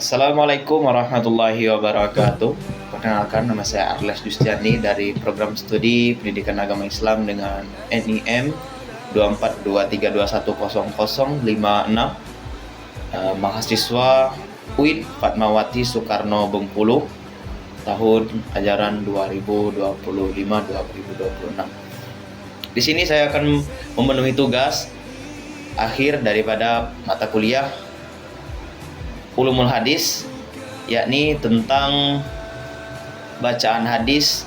Assalamualaikum warahmatullahi wabarakatuh. Perkenalkan, nama saya Arles Justiani dari program studi Pendidikan Agama Islam dengan NIM 24232100056, mahasiswa UIN Fatmawati Soekarno Bengkulu, tahun ajaran 2025-2026. Di sini saya akan memenuhi tugas akhir daripada mata kuliah Ulumul Hadis, yakni tentang bacaan hadis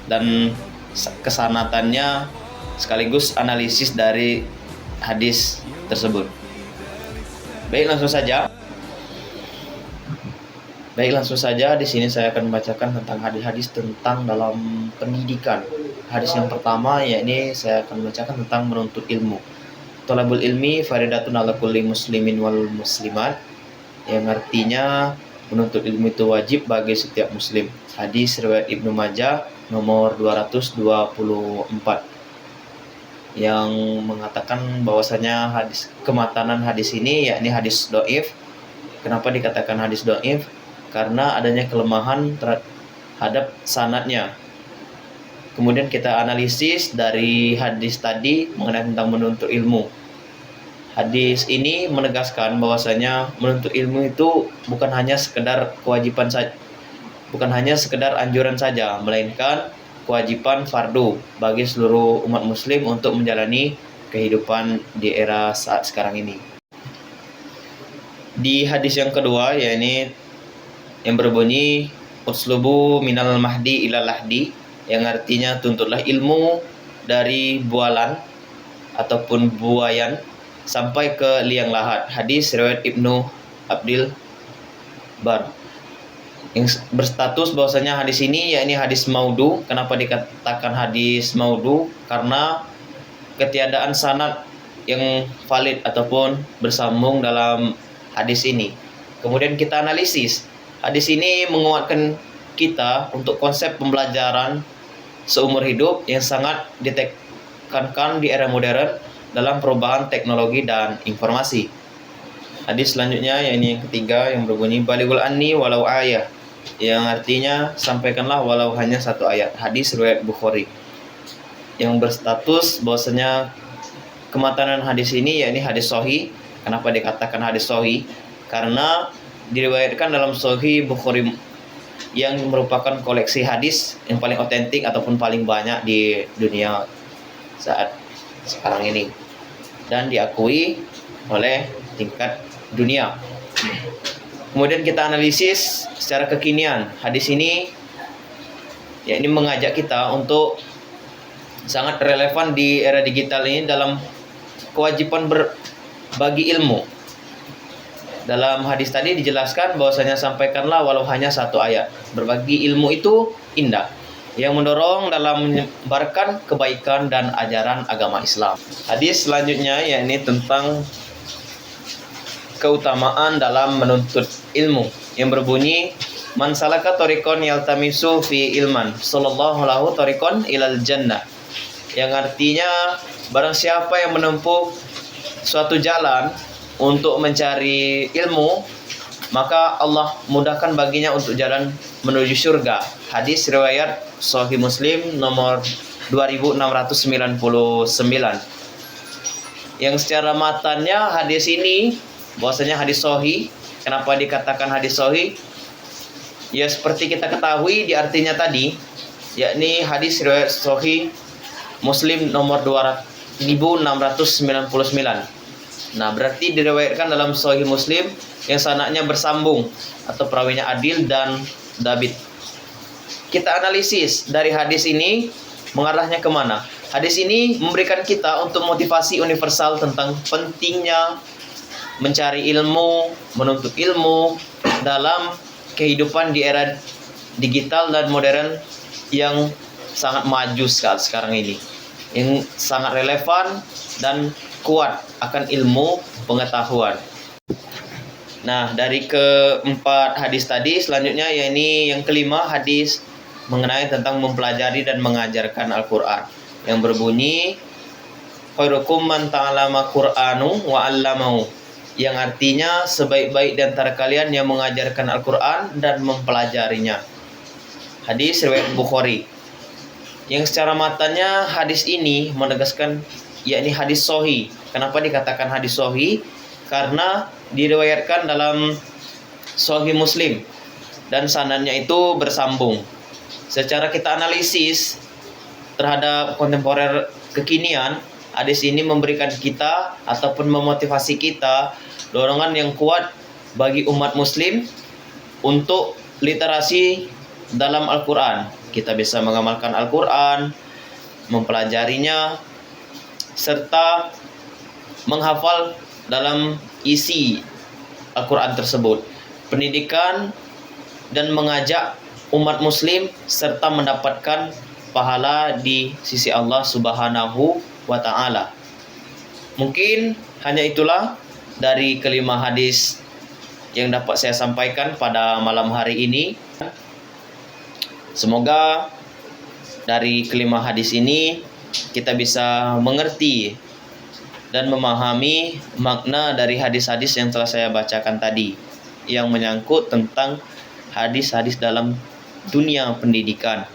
dan kesanatannya sekaligus analisis dari hadis tersebut. Baik, langsung saja. Di sini saya akan membacakan tentang hadis-hadis tentang dalam pendidikan. Hadis yang pertama, yakni saya akan membacakan tentang menuntut ilmu. Thalabul ilmi faridatun ala kulli muslimin wal muslimat, yang artinya menuntut ilmu itu wajib bagi setiap muslim. Hadis riwayat Ibnu Majah nomor 224, yang mengatakan bahwasanya kematanan hadis ini yakni hadis dhaif. Kenapa dikatakan hadis dhaif? Karena adanya kelemahan terhadap sanadnya. Kemudian kita analisis dari hadis tadi mengenai tentang menuntut ilmu. Hadis ini menegaskan bahwasanya menuntut ilmu itu bukan hanya sekedar kewajiban saja, bukan hanya sekedar anjuran saja, melainkan kewajiban fardu bagi seluruh umat muslim untuk menjalani kehidupan di era saat sekarang ini. Di hadis yang kedua, yakni yang berbunyi uslubu minal mahdi ilal lahdi, yang artinya tuntutlah ilmu dari bualan ataupun buayan sampai ke liang lahat. Hadis riwayat Ibnu Abdil Bar, yang berstatus bahwasanya hadis ini yakni hadis maudhu. Kenapa dikatakan hadis maudhu? Karena ketiadaan sanad yang valid ataupun bersambung dalam hadis ini. Kemudian kita analisis. Hadis ini menguatkan kita untuk konsep pembelajaran seumur hidup yang sangat ditekankan di era modern dalam perubahan teknologi dan informasi. Hadis selanjutnya, yakni yang ketiga, yang berbunyi balighul anni walau ayah, yang artinya sampaikanlah walau hanya satu ayat. Hadis riwayat Bukhari, yang berstatus bahwasanya kematanan hadis ini yakni hadis sahih. Kenapa dikatakan hadis sahih? Karena diriwayatkan dalam Sahih Bukhari, yang merupakan koleksi hadis yang paling otentik ataupun paling banyak di dunia saat sekarang ini, dan diakui oleh tingkat dunia. Kemudian kita analisis secara kekinian. Hadis ini yakni mengajak kita untuk sangat relevan di era digital ini dalam kewajiban berbagi ilmu. Dalam hadis tadi dijelaskan bahwasanya sampaikanlah walau hanya satu ayat. Berbagi ilmu itu indah, yang mendorong dalam menyebarkan kebaikan dan ajaran agama Islam. Hadis selanjutnya yakni tentang keutamaan dalam menuntut ilmu, yang berbunyi man salaka thariqan yaltamisu fi ilman sallallahu lahu thariqan ilal jannah, yang artinya barang siapa yang menempuh suatu jalan untuk mencari ilmu, maka Allah mudahkan baginya untuk jalan menuju surga. Hadis riwayat Sahih Muslim nomor 2699, yang secara matannya hadis ini bahwasanya hadis sahih. Kenapa dikatakan hadis sahih? Ya seperti kita ketahui di artinya tadi, yakni hadis riwayat Sahih Muslim nomor 2699. Nah, berarti diriwayatkan dalam Sahih Muslim yang sanadnya bersambung atau perawinya adil dan dabit. Kita analisis dari hadis ini mengarahnya kemana. Hadis ini memberikan kita untuk motivasi universal tentang pentingnya mencari ilmu, menuntut ilmu dalam kehidupan di era digital dan modern yang sangat maju sekarang ini, yang sangat relevan dan kuat akan ilmu pengetahuan. Nah, dari keempat hadis tadi, selanjutnya yakni yang kelima, hadis mengenai tentang mempelajari dan mengajarkan Al-Quran, yang berbunyi khairukum man ta'allama Qur'anu wa 'allamahu, yang artinya sebaik-baik di antara kalian yang mengajarkan Al-Quran dan mempelajarinya. Hadis riwayat Bukhari. Yang secara matanya hadis ini menegaskan yakni hadis sahih. Kenapa dikatakan hadis sahih? Karena diriwayatkan dalam Sahih Muslim dan sanadnya itu bersambung. Secara kita analisis terhadap kontemporer kekinian, hadis ini memberikan kita ataupun memotivasi kita dorongan yang kuat bagi umat muslim untuk literasi dalam Al-Quran. Kita bisa mengamalkan Al-Quran, mempelajarinya, serta menghafal dalam isi Al-Quran tersebut. Pendidikan dan mengajak umat muslim serta mendapatkan pahala di sisi Allah Subhanahu wa ta'ala. Mungkin hanya itulah dari kelima hadis yang dapat saya sampaikan pada malam hari ini. Semoga dari kelima hadis ini kita bisa mengerti dan memahami makna dari hadis-hadis yang telah saya bacakan tadi, yang menyangkut tentang hadis-hadis dalam dunia pendidikan.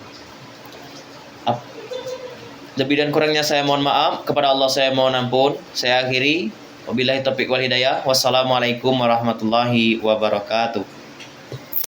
Lebih dan kurangnya saya mohon maaf, kepada Allah saya mohon ampun. Saya akhiri, wabillahi taufiq wal hidayah. Wassalamualaikum warahmatullahi wabarakatuh.